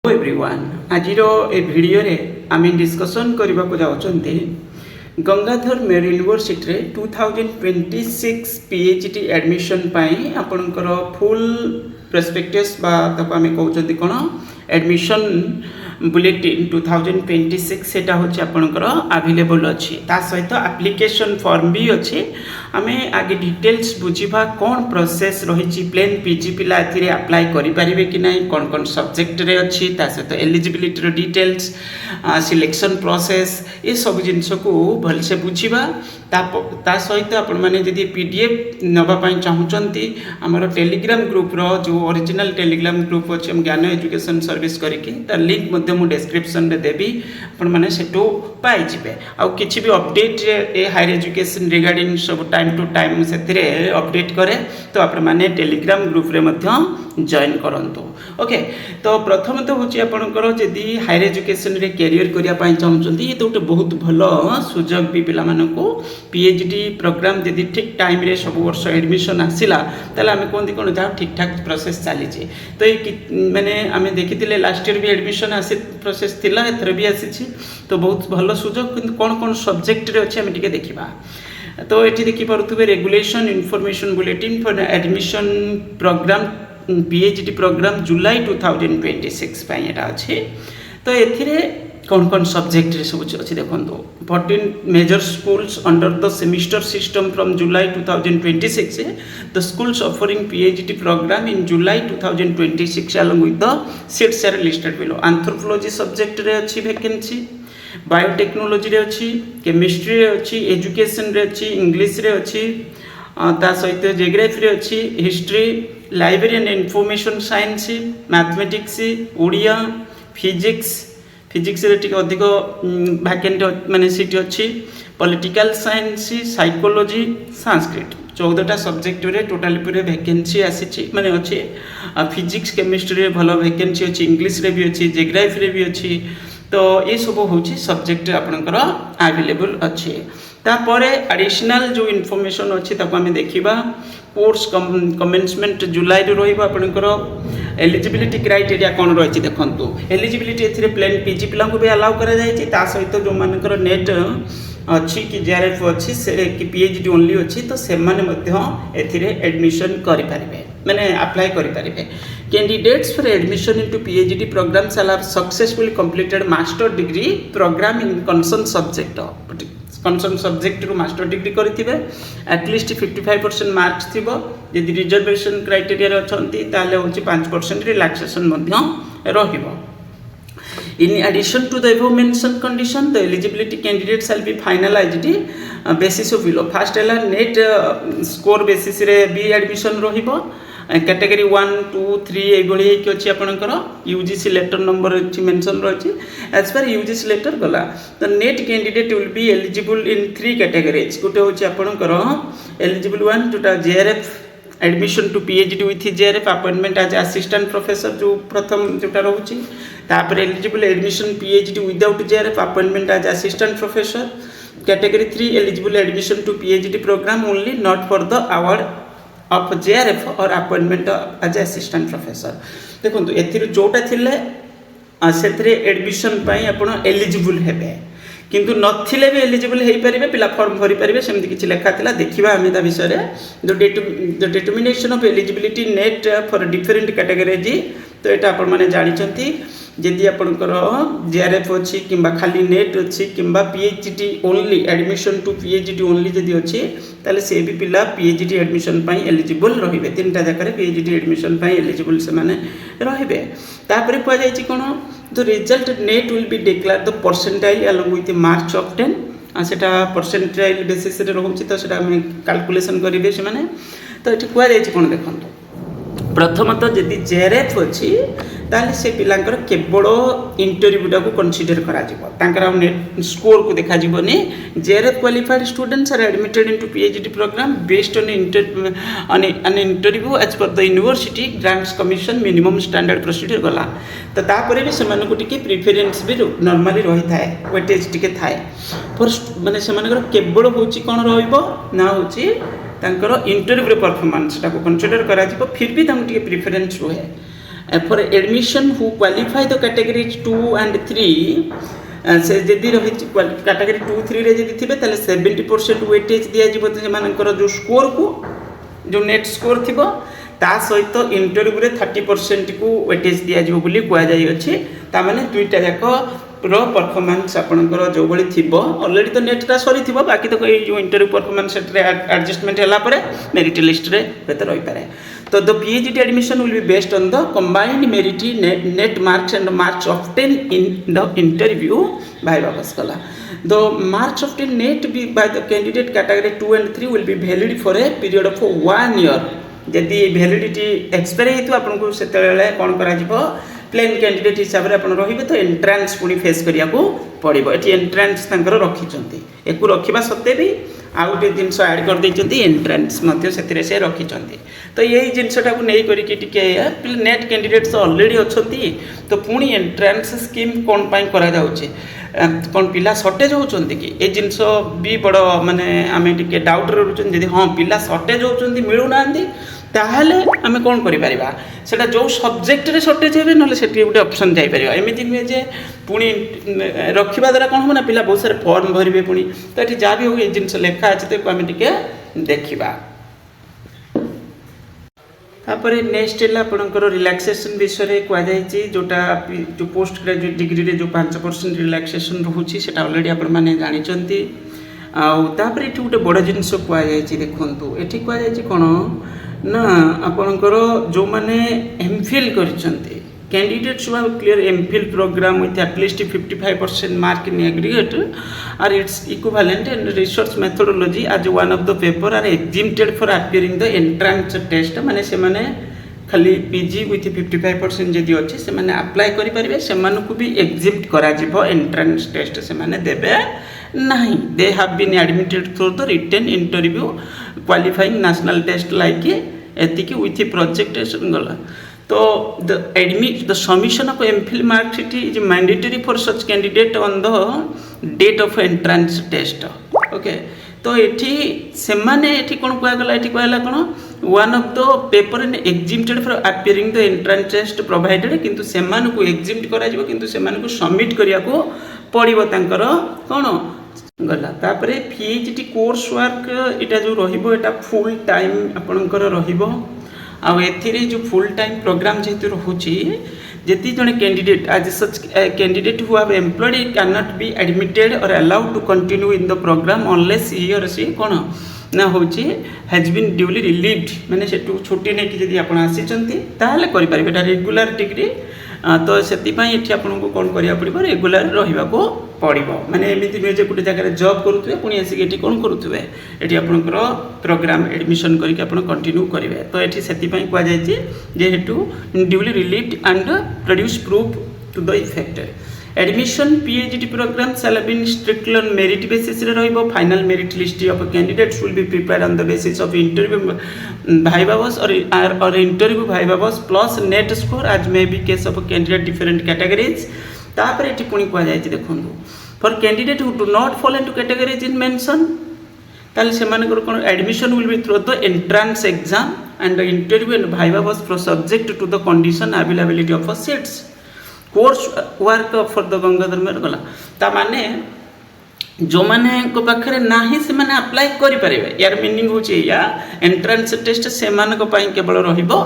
Hello everyone आज ए video रे आम डिस्कसन करने को जाऊँगी गंगाधर मेर यूनिवर्सिटी 2026 पीएचडी एडमिशन पाई आपणकर फुल प्रोस्पेक्टस बा ताको आम कहते कौन एडमिशन बुलेटिन 2026 सेटा होची आपणकर अवेलेबल अच्छी ता सहित एप्लिकेशन फॉर्म भी अच्छी आम आगे डिटेल्स बुझा कौन प्रोसेस रही प्लेन पीजी पिला एथिरे अप्लाई करें कि ना कौन कौन सब्जेक्ट रे अच्छी ता सहित एलिजिबिलिटी डिटेल्स सिलेक्शन प्रोसेस ये सब जिनस को भलसे बुझा ता सहित आपण मैंने जदि पीडीएफ नवापाई चाहूँगी आमर टेलीग्राम ग्रुप रो जो ओरिजिनल टेलीग्राम ग्रुप अच्छे ज्ञान एजुकेशन सर्विस करके तार लिंक मु डिस्क्रिप्शन रे देवी आपण मैंने सेटू पाइबे आउ किसी भी अपडेट ए हायर एजुकेशन रिगार्डिंग सब टाइम टू टाइम से अपडेट करे तो आपण मैंने टेलीग्राम ग्रुप रे मध्य जॉइन करंतु ओके। तो प्रथम तो हूँ आपंकर जदि हायर एजुकेशन रे कैरियर करने चाहूँगी ये तो गोटे बहुत भल सुजोग भी पिला पीएचडी प्रोग्राम जदि ठीक टाइम रे सब वर्ष एडमिशन आसला ताले आम कहते कौन जहाँ ठीक ठाक प्रोसेस चली तो ये मैंने आम देखी लास्ट ईयर भी एडमिशन आसी प्रोसेस थिला एथर भी आसी तो बहुत भल सुजोग किंतु कौन कौन सब्जेक्ट रे अच्छे आम टिके देखा तो ये देखिपे regulation information bulletin for admission programme PhD programme July 2026 यहाँ अच्छे तो ये कौन कौन सब्जेक्ट रे सब अच्छी देखो 14 major schools under the semester system from July 2026 the schools offering PhD program in July 2026 along with the seats are listed below anthropology subject रे अच्छी वैकेंसी बायोटेक्नोलॉजी रे अच्छी केमिस्ट्री रे अच्छी एजुकेशन रे अच्छी इंग्लिश रे अच्छी ता सहित जियोग्राफी रे अच्छी history library and information science mathematics Odia physics रे टिके अधिक वैकेंट माने सीट अच्छी पॉलिटिकल साइंस साइकोलॉजी संस्कृत 14टा सब्जेक्ट रे टोटाली पूरे वैकेंसी आसी माने अच्छी फिजिक्स केमिस्ट्री रे भल वैकेंसी अच्छी इंग्लिश रे भी अच्छी जियोग्राफी रे भी अच्छी तो ये सब हूँ सब्जेक्ट आपणकर अवेलेबल अच्छे तापर एडिशनल जो इनफॉरमेशन अच्छी आम देखा कोर्स कमेंसमेंट जुलाई रही एलिजिबिलिटी क्राइटेरिया कौन रही देखूँ एलिजिबिलिटी ए प्लेन पीजी पिला भी अलाउ कर सहित जो मानकर नेट अच्छी कि जेआरएफ अच्छी से कि पीएचडी ओनली अच्छी तो से एडमिशन करें मैंने अप्लाई करें candidates for admission into PhD program shall have successfully completed master degree program in concern subject रू मास्टर डिग्री करेंगे एटलिस्ट 55% मार्क्स थी यदि रिजर्वेशन क्राइटेरिया अच्छा हूँ 5% रिलैक्सेशन रहिबो। In addition to the above mentioned condition, the eligibility candidates shall be finalized basis of below. First है net score basis रे भी admission रहिबो कैटेगरी 1 2 3 एभली अच्छी आपंकर यूजीसी लेटर नंबर मेंशन रही एज पर यूजीसी लेटर गला तो NET candidate will be eligible in 3 categories गोटे हूँ आपंकर एलिजिबल 1 जोटा JRF admission to PhD with JRF appointment as assistant professor जो प्रथम जोटा रोचे तापर eligible admission PhD without JRF appointment as assistant professor category 3 eligible admission to PhD program only not for the award of JRF और appointment as assistant professor देखो ए जोटा से admission आप एलिजिबल हेबे किंतु नथिले भी एलिजिबल हो पारे पिला फॉर्म भरी पारे सेमती किसी लेखा था देखा आम ता विषय the determination of eligibility net for different categories तो यहाँ आपण मैंने जानते जदि आपंकर जेआरएफ अच्छी कि खाली नेट अच्छी कि PhD only admission to PhD only जदि अच्छी ताले से भी पिला पीएचडी एडमिशन एलिजिबल रहिबे 3टा जगह पीएचडी एडमिशन एलिजिबल से माने रहिबे तापर कहुई कौन the result net will be declare the percentile along with marks obtain सेटा परसेंटाइल बेसिस रे रोचे तो सेटा हम कैलकुलेशन करेंगे से माने तो ये कहुई कौन देखो प्रथमतः जदि जेआरएफ अच्छी ताले से पिलांकर केवल इंटरव्यूटा को कंसीडर करा नेट स्कोर को देखा जीवनी JRF qualified students are admitted into PhD program based on an interview as per the University Grants Commission minimum standard procedure गला तो तापर भी से टिके प्रिफरेन्स भी नॉर्मली रही थाए वेटेज टिके थाए फॉर माने से केवल हूँ कौन रहा हूँ इंटरव्यू परफॉर्मेंस को कंसीडर करा फिर भी preference रुहे for admission who qualify the categories 2 and 3 से जदि रही कैटेगरी 2 3 रे जदि थिबे ताले 70% वेटेज दिया जिवो सेमानकर जो स्कोर को जो नेट स्कोर थिबो ता सहित इंटरव्यू रे 30% को वेटेज दिया जिवो बोली कुआ जाई अछि ता माने दुईटा जाक रो परफॉर्मेंस आपनकर जो बली थिबो ऑलरेडी तो नेटटा सरी थिबो बाकी तो कोई जो इंटरव्यू परफॉर्मेंस रे एडजस्टमेंट हला परे मेरिट लिस्ट रे बेतर होई पारे तो the PhD admission will be based on the combined merit net marks and marks obtained in the interview by Babaskala. The marks obtained net by the candidate category 2 and 3 will be valid for a period of 1 year. यदि validity expire हेतु आपको से कौन करा plane candidate हिसाब से आप रे तो एंट्रांस पुणी फेस करिया को पड़ो ये एंट्रांस रखी एक रखा सत्वे भी आउ गोटे जिनस ऐड कर देती एंट्रांस से रखी तो यही जिनसटा को नहीं करके नेट कैंडिडेट्स ऑलरेडी अच्छा तो पुणी एंट्रांस स्कीम कौन करा कौन पिला सर्टेज होती कि ये जिनस भी बड़ माने आम टे डाउट रोचे हाँ पिला सर्टेज होती मिलूना ताहले आम कौन करा जो सब्जेक्ट रे सर्टेज हे ना से गोटे ऑप्शन जापर एमती नुहे जे पुणी रखा द्वारा कौन हम ना पिला बहुत सारे फॉर्म भरवे पुणी तो ये जहाँ भी हो ये जिनस लेखा अच्छे तो आम टे देखा तापर नेक्स्ट है आपंकर रिलैक्सेशन विषय कहुई जोटा जो पोस्ट ग्रेजुएट डिग्री रे जो 5% रिलैक्सेशन रोचे से ऑलरेडी आपने जानते आउे ये गोटे बड़ जिनस कहुई देखूँ ये कहुई कौन ना आपणकर जो मैंने MPhil करछन्ते candidates who have clear MPhil program with at least 55% mark in aggregate or its equivalent and research methodology as one of the paper are exempted for appearing the entrance test माने से माने खाली PG with 55% जदि अच्छे से माने apply करि परिबे से मानकु भी एग्जिट करा जिवो एंट्रेंस टेस्ट से माने देबे नहीं they have been admitted through the written interview qualifying national test like एतिकी विथ प्रोजेक्टेशन गला तो the submission of MPhil mark sheet is mandatory for such candidate on the date of entrance test okay तो एठी से माने एठी कोन कहगला एठी कहला कोन one of the paper and exempted for appearing the entrance test provided किंतु से मान को एग्जिट करा जिवो किंतु से मान को सबमिट करिया को पड़िबो तांकर कोन गला तापरे PhD कोर्स वर्क इटा जो रहिबो एटा फुल टाइम आपनकर रहिबो आउ एथिरे जो फुल टाइम प्रोग्राम जेतु रोची जति जने candidate as such candidate who have employed can not be admitted or allowed to continue in the programme unless he or she कोन ना होची हैज बीन ड्यूली रिलीव्ड माने सेटू छुट्टी ने कि जदि आपण आसीचंती ताले करि परिबे एटा रेगुलर डिग्री तो सेतिपाई एठी आपनको कोन करिया पड़िबो रेगुलर रहिबा को पड़िबो माने एमिति नुहे जे गुटे जगह जॉब करूथुवे पुणी आसी एठी कोन करूथुवे एठी आपनकर प्रोग्राम एडमिशन करके आपण कंटिन्यू करिवे तो एठी सेतिपाई कुआ जायछि जे हेतु duly relieved and produce proof to the effect admission PhD programme shall be strictly on merit basis रे रहइबो final merit list of candidates will be prepared on the basis of interview viva was or interview viva was plus net score as may be case of candidate different categories तापर एठी पुणी कुआ जायछि देखंतु for candidate who do not fall into categories in mention ताले सेमानकर कोन admission will be through the entrance exam and the interview and viva was for subject to the condition availability of seats course work for the Gangadhar मेर गला ता माने जो माने को पाखरे नाही से माने अप्लाई करि परिबे यार मीनिंग होची या एंट्रेंस टेस्ट से माने को पई केवल रहिबो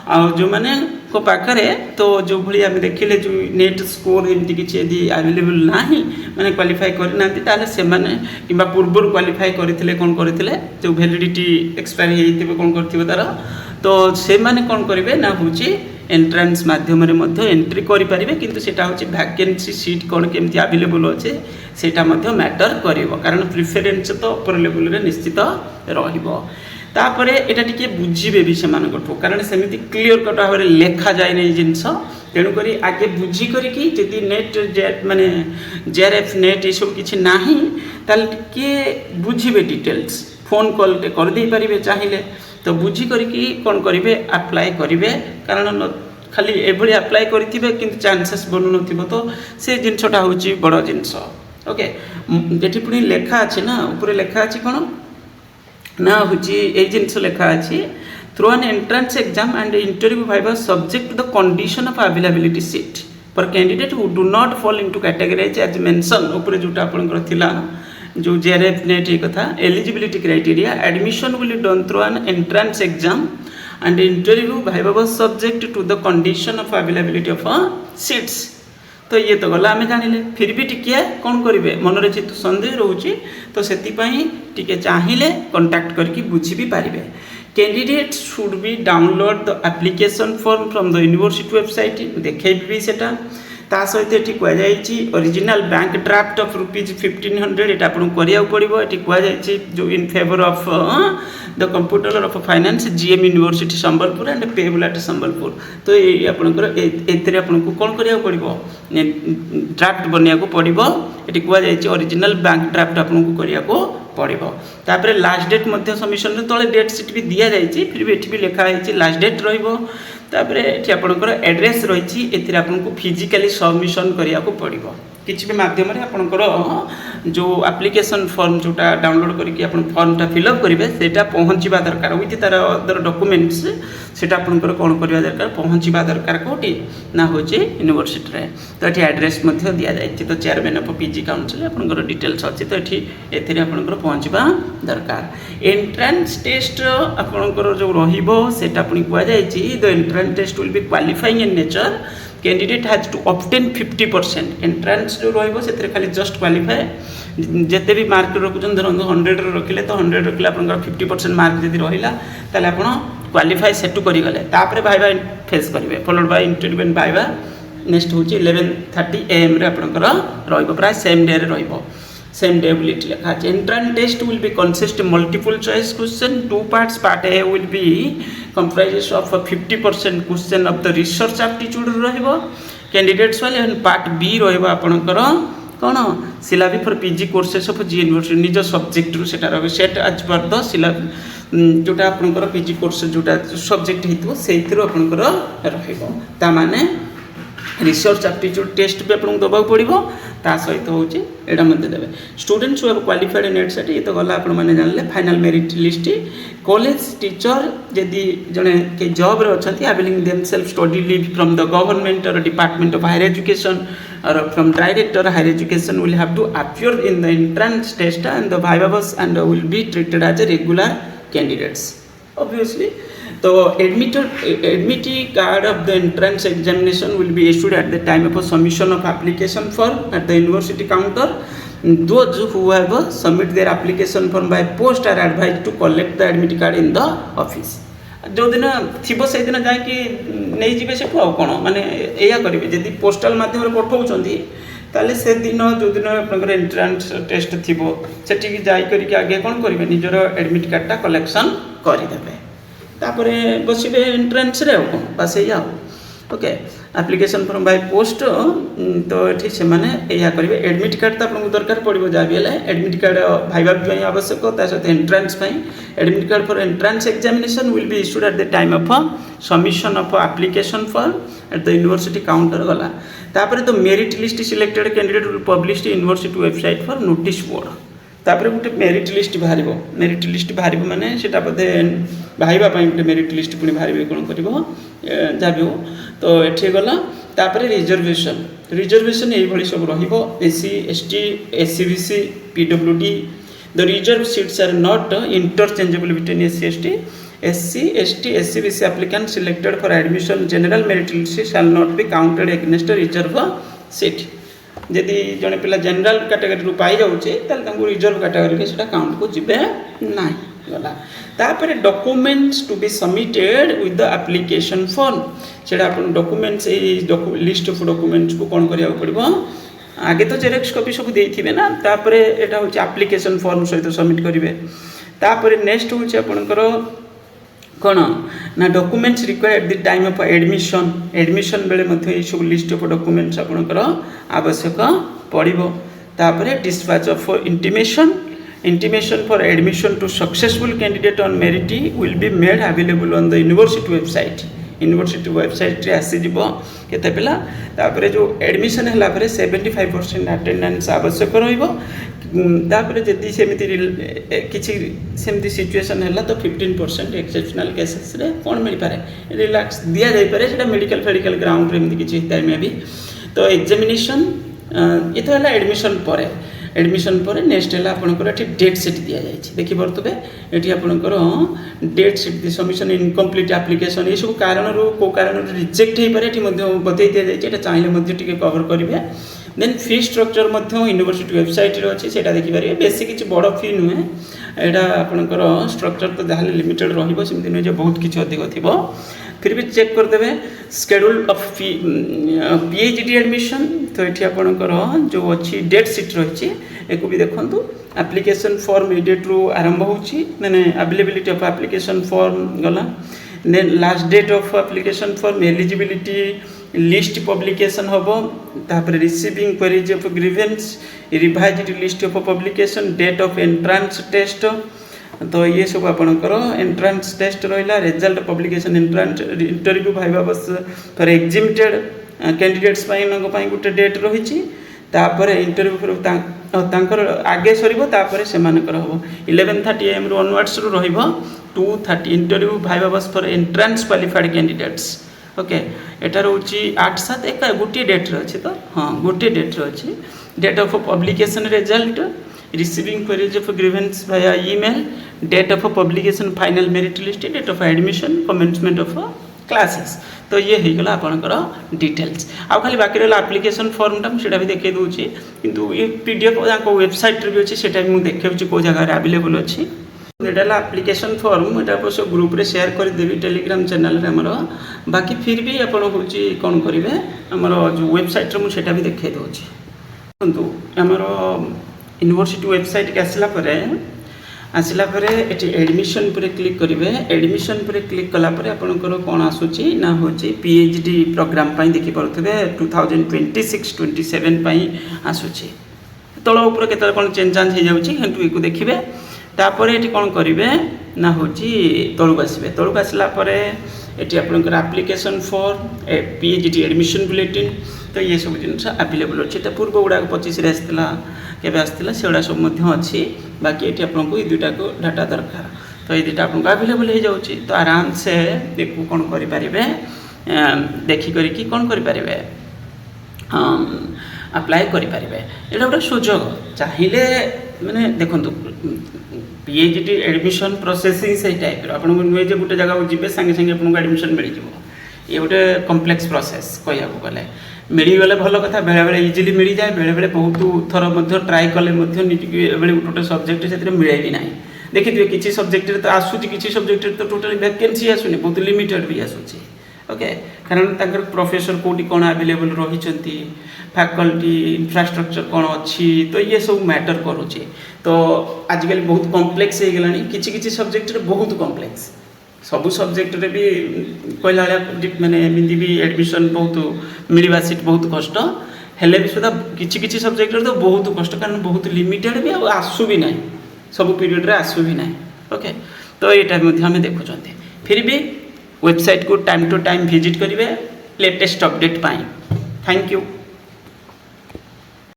आ जो माने को पाखरे तो जो भली हम देखिले जो नेट स्कोर एमती किछि यदि अवेलेबल नाही माने क्वालिफाई करि नांती ताले से माने किबा पूर्व क्वालिफाई करिथिले कोन करिथिले जो वैलिडिटी एक्सपायर हेइतिबे कोन करथिबे तार तो से माने कोन करिवे ना होची एंट्रेंस माध्यम रे मध्य एंट्री करि परिबे किंतु सेटा होची वैकेंसी सीट कोन केमती अवेलेबल होचे सेटा मध्य मैटर करिवो कारण प्रेफरेंस तो ऊपर लेवल रे निश्चित रहिबो तापरे एटा टिके बुझिबे भी समान गठो कारण सेमिति क्लियर कट भाबरे लेखा जाय नै जिंस तेणु करी आगे बुझी करी कि जदि नेट जेट माने जेआरएफ नेट ए सब किछि नाही ताल टिके बुझिबे डिटेल्स फोन कॉल ते कर दे परिबे चाहिए तो बुझी करी कौन करेंगे अप्लाई करेंगे कारण खाली एभली अप्लाई करेंगे कि चांसेस बनू न तो से जिनसटा हूँ बड़ जिनस ओके ये पुणी लेखा अच्छे ना ऊपर लेखा अच्छी कौन ना हूँ ये जिनस लेखा अच्छी through an entrance exam and interview viva subject to the condition of availability seat for candidate who do not fall into category as mentioned ऊपर जोटा आपनकर थिला जो JRF नेट ये कथा eligibility criteria admission will be done through an entrance exam and interview viva was subject to the condition of availability of seats. तो ये तो गला आम जानिले फिर भी टिके कौन करेंगे मनरे जेतु सन्देह रोचे तो से टिके चाहिए कंटाक्ट करके बुझी भी पारे. Candidates should be download the application form from the university website देखेबी सेटा ता सहित एठी कुआ जायछि ओरिजिनल बैंक ड्राफ्ट ऑफ ₹1500 एटा आपन करिया पड़िबो. एठी कुआ जायछि जो in favour of the computer of finance GM university Sambalpur and payable eight Sambalpur. तो ये आपनकर एतरे आपन को कोन करिया पड़िबो ड्राफ्ट बनिया को पड़िबो. एठी कुआ जायछि ओरिजिनल बैंक ड्राफ्ट आपन को करिया को पड़िबो. तापर लास्ट डेट मध्य सबमिशन रे तळे डेट शीट भी दिया जायछि फिर भी एठी भी लिखा है लास्ट डेट रहिबो. तापर एठी आपनकर एड्रेस रहिछि एथिरे आपनको फिजिकली सबमिशन करिया को पड़िबो. किछि भी माध्यम रे आपनकर जो एप्लिकेशन फॉर्म जोटा डाउनलोड करके आपन फॉर्मटा फिलअप करिवे सेटा पहुंचीबा दरकार विथ तार अदर डॉक्यूमेंट्स सेटा आपनकर कोन करिया दरकार पहुंचीबा दरकार कोठी ना होचे यूनिवर्सिटी रे. तो एठी एड्रेस मध्य दिया जायछि तो चेयरमैन ऑफ पीजी काउंसिल आपनकर डिटेल्स अछि तो एठी एथिरे आपनकर पहुंचीबा दरकार. एंट्रेंस टेस्ट आपनकर जो रहिबो सेटा आपन कुआ जायछि the entrance test will be qualifying in nature. Candidate has to obtain 50%. Entrance जो रहिबो सेतरे खाली जस्ट क्वालिफाई जेते भी मार्क रखुछन धरन 100 रे रखिले तो 100 रखिले आपनकर 50% मार्क जदि रहिला ताले आपण क्वालिफाई सेटु करि गले. तापरे भाइबा फेस करिवे followed by interview and viva. Next होची 11:30 AM रे आपनकर रहिबो प्राय सेम डे रे रहिबो. Same day ability लिखा है. Entrance test will be consist multiple choice question, two parts. Part A will be comprises of 50% question of the research aptitude रहिबो candidates वाले and part B रहिबो आपनकर कोन syllabus for PG courses of G university निज subject रु सेटा रहिबो set as per the syllabus जोटा आपनकर पीजी कोर्स जोटा सब्जेक्ट हितबो सेइथिरो आपनकर रहिबो. ता माने रिसर्च एप्टीट्यूड टेस्ट भी आपको दबाक पड़ो ता सहित हूँ यहाँ मत देवे. Students who qualified NET SET ये तो गला आपने जानले final merit list. College teacher जदि जड़े के जॉब रे अच्छा availing themselves study leave from the government और डिपार्टमेंट ऑफ हायर एजुकेशन और from director higher education will have to appear in the entrance test and the viva voce and will be treated as a regular candidates obviously. तो admittee card of the entrance examination will be issued at the time of a submission of application form at the university counter. Those who have submit their application form by post are advised to collect the admit card in the office. जो दिन थी से दिन जाकि नहीं जीवे से कौन माने या करेंगे जदि पोस्टाल माध्यम पठाऊँगी ताले से दिन जो दिन आप एंट्रांस टेस्ट थी से जाकर आगे कौन करेंगे निजर एडमिट कार्डटा कलेक्शन करदे तापरे बसबे एंट्रेंस रे कौन बस या okay. Application form by post तो ये से मैंने या करेंगे. एडमिट कार्ड तो आपको दरकार पड़ो जहाँ भी है. एडमिट कार्ड भाइबा आवश्यक सहित entrance admit card for entrance examination will be issued at the time of submission of application form at the university counter गला. तापर तो merit list selected candidate will publish university website for notice board. तापर गोटे merit list बाहर माने सेटा बोधे viva गोटे merit list पुणी बाहर कौन कर जहाँ भी हो. तो ये गला तापर रिजर्वेशन ये सब रसी एसटी एससीबीसी पीडब्ल्यूडी. The reserve seats are not interchangeable between SC ST. SC ST SCBC applicant selected for admission general merit list shall not be counted against reserve seat. जदि जड़े पिला जनरल कैटेगरी रू पाई जाऊे रिजर्व कैटेगरी से count को जीवे ना गला. तापर documents to be submitted with the application form से डॉक्यूमेंट्स लिस्ट ऑफ डॉक्यूमेंट्स को कौन करा पड़ो आगे तो जेरेक्स कॉपी सब देते ना. तापर यहाँ हूँ एप्लिकेशन फॉर्म सहित सबमिट करेंगे. तापर नेक्स्ट हूँ आपणकर कौन ना documents required at the time of admission बेले सब लिस्ट ऑफ डॉक्यूमेंट्स आपणकर आवश्यक पड़ो. तापर dispatch of intimation for admission to successful candidate on merit will be made available on the university website. University website रे आसीज केते पिला तापर जो एडमिशन है 75% अटेंडेंस आवश्यक रही जदि सेमती किसी सेमती सिचुएशन है तो 15% एक्सेप्शनल केसेस रे कौन मिल पारे रिलैक्स दिया जाई पारे सेटा मेडिकल फेडिकल ग्राउंड रे एमती किछि टाइम में भी तो एग्जामिनेशन ये तो है एडमिशन पर नेक्स्ट है आपंकर ये डेट सीट दि जाए देखी पारे ये आपंकर date seat submission incomplete application ये सब कारण कौ कारण रिजेक्ट हो पारे बतई दि जाए चाहिए कवर करेंगे then fee structure university website रे अच्छी से देखिपारे बेसी किसी बड़ फी नुहे यहाँ आपंकर स्ट्रक्चर तो जहाँ लिमिटेड रही नुहे बहुत किसी अधिक थी फिर भी चेक करदे स्केड्यूल ऑफ पीएचडी एडमिशन तो ये आपंकर जो अच्छी डेट सीट रही एक भी देखूँ एप्लिकेशन फॉर्म डेट रू आरंभ होने अवेलेबिलिटी ऑफ एप्लिकेशन फॉर्म गला then last date of application form eligibility list publication हम तापर receiving queries of grievance revised list of publication date of entrance test तो ये सब आपंकर एंट्रांस टेस्ट रहा result publication entrance interview viva voce for exempted candidates गोटे date रही तापर इंटरव्यू तांकर आगे सर से 11:30 AM रू ऑनवर्ड्स रू रहिबो 2:30 interview viva voce for entrance qualified candidates okay एटार होची 8-7 एक गोटे डेट रे अछि तो हां गोटे डेट रे अछि date of publication result receiving queries of grievance via email date of publication final merit list date of admission commencement of classes तो ये हो गला आपनकर डिटेल्स आ खाली बाकी रहला एप्लिकेशन फॉर्म टा सेटा भी देखे दूची किंतु ये पीडीएफ को वेबसाइट रे भी अछि सेटा भी मु देखेउची को जगह रे अवेलेबल अछि एटा एप्लिकेशन फॉर्म एटा अवश्य ग्रुप रे शेयर कर देबी टेलीग्राम चैनल रे हमर बाकी फिर भी आपण होची कोन करिवे हमर जो वेबसाइट रे मु सेटा भी देखे दोची किंतु हमर यूनिवर्सिटी वेबसाइट के आसला ये एडमिशन पर क्लिक करेंगे एडमिशन पर क्लिक कलापर आपंकर कौन आसूची ना हूँ पीएचडी प्रोग्राम देखिपे 2026-27 आसूची तल उपर के कौन चेंज चांज हो जाऊँगी को देखिए तापर ये कौन करेंगे ना हूँ तलू आसवे तलू आसला ये आपंकर application for PhD admission bulletin तो ये सब जिन अवेलेबल अच्छे तो पूर्व गुड़ाक 25 आसाला केवे आसाला से सब अच्छी बाकी ये आपको ये दुईटा को डाटा दरकार तो ये दुटा आपको अवेलेबल हो जाऊँगी तो आराम से देखो कौन करें देखिक कौन करें अप्लाई करें ये गोटे सुजोग चाहिए मैंने देखो पीएचडी एडमिशन प्रोसेसिंग से टाइप आप नुहे गोटे जगह जी सांगे सांगे आपको एडमिशन मिल ये गोटे कम्प्लेक्स प्रोसेस कह गले मिलगले भल कथा बेले बेले इजिली मिल जाए बेले बेले बहुत थर ट्राए कले गोटे गोटे सब्जेक्ट से मिले भी ना देखिए किसी सब्जेक्ट तो आसूँ किसी सब्जेक्ट तो टोटली वैकेंसी आसूनी बहुत लिमिटेड भी आसूँ ओके कारण तक प्रोफेसर कौटी कौन अवेलेबल रही फैकल्टी इंफ्रास्ट्रक्चर कौन अच्छी तो ये सब मैटर करुचे तो आजिकल बहुत कम्प्लेक्स हो गलानी किसी सब्जेक्ट बहुत कम्प्लेक्स सबू सब्जेक्ट रे भी कहला मैंने एमती भी एडमिशन बहुत मिलवा सीट बहुत कष्ट हेले भी सुधा किसी सब्जेक्ट तो बहुत कष्ट कारण बहुत लिमिटेड भी आसू भी ना सब पीरियड रे आसू भी ना ओके तो यहाँ आम देखुं फिर भी वेबसाइट को टाइम टू टाइम विजिट करेंगे latest update pi thank you.